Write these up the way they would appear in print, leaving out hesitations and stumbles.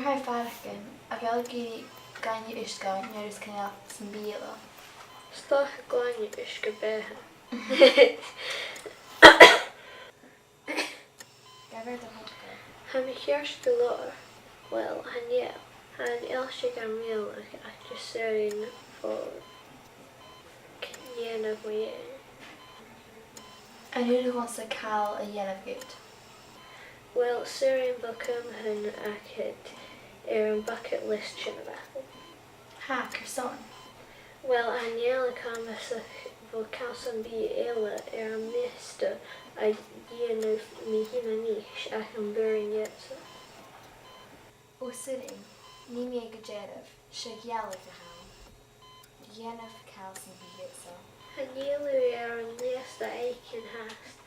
haar faracin a bhealgaí gaine isca nearras cinál san bíala. Stoch gláine is go bethe. Gabhar do hotca. Ha mi chears go leir, well, han eilse an rialach ach just sarin fó dhéanamh mo dhéan. An nuair gon sa cáil a dhéanamh gút. Well, sarin bacum hun acid an bucket list sin a bheith. Ha, son. Well, an eilach bhil casan bí éile an mista a dhéanamh mi hína níos ach an burin yetsa. Ó sitting, ní mé go déanamh sé gealltainn a hain. Dhéanamh cáil san bíala. Han éilú an Liosta éicin hast,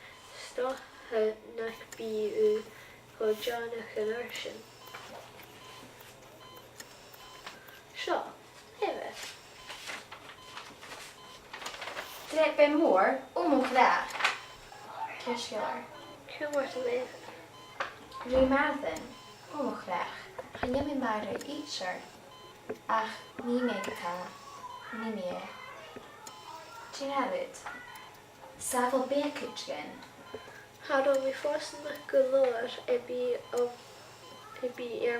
stotha nach bí go Johnach an ursin. Seo, hefyd. Dre ben Mhoire, mo chlach. Ceisceir. Cymwrt yn lefyd. Rwy marathon, mo chlach. Chan ymi mara eisiau. Ach, ni me gyda, ni me. Ti'n hefyd? Safol becwt gen. Hadw mi ffos na gylwr ebi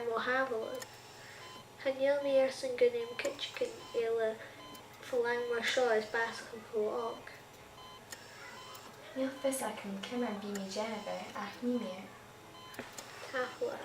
mo hafel. Han mi sy'n gynnym cytchgyn ila ffylang mar sio is basg yn pwog. Niel ffys ac yn cymryd bi mi Jennifer ach ni me. Tahwa.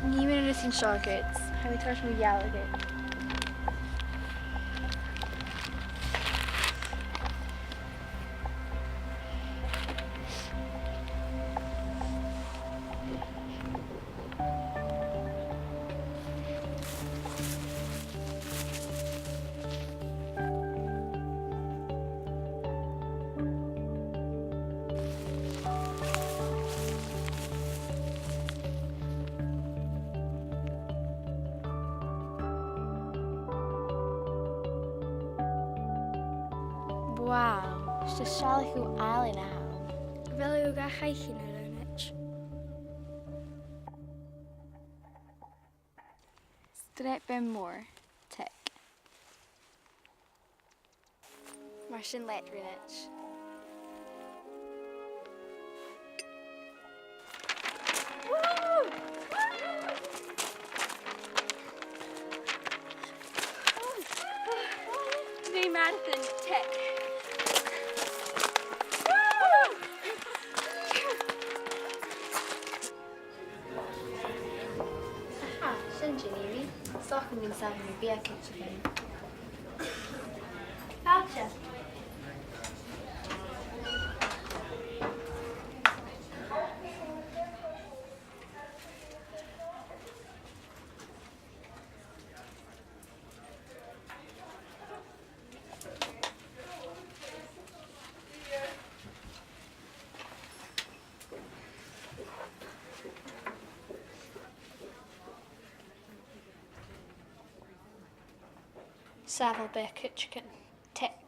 Ní mé sin seogad, ha mé tuairt mú gealltainn. Wow, is de salig hoe aal in haal. Wel je ga geitje naar Raghnaid. Strep ben Mhoire, tek. Maar sin let Raghnaid. Nee, marathon, tek. Stoch yn mynd safon i becwt gen. Gotcha. Saddle bear kitchen, tek.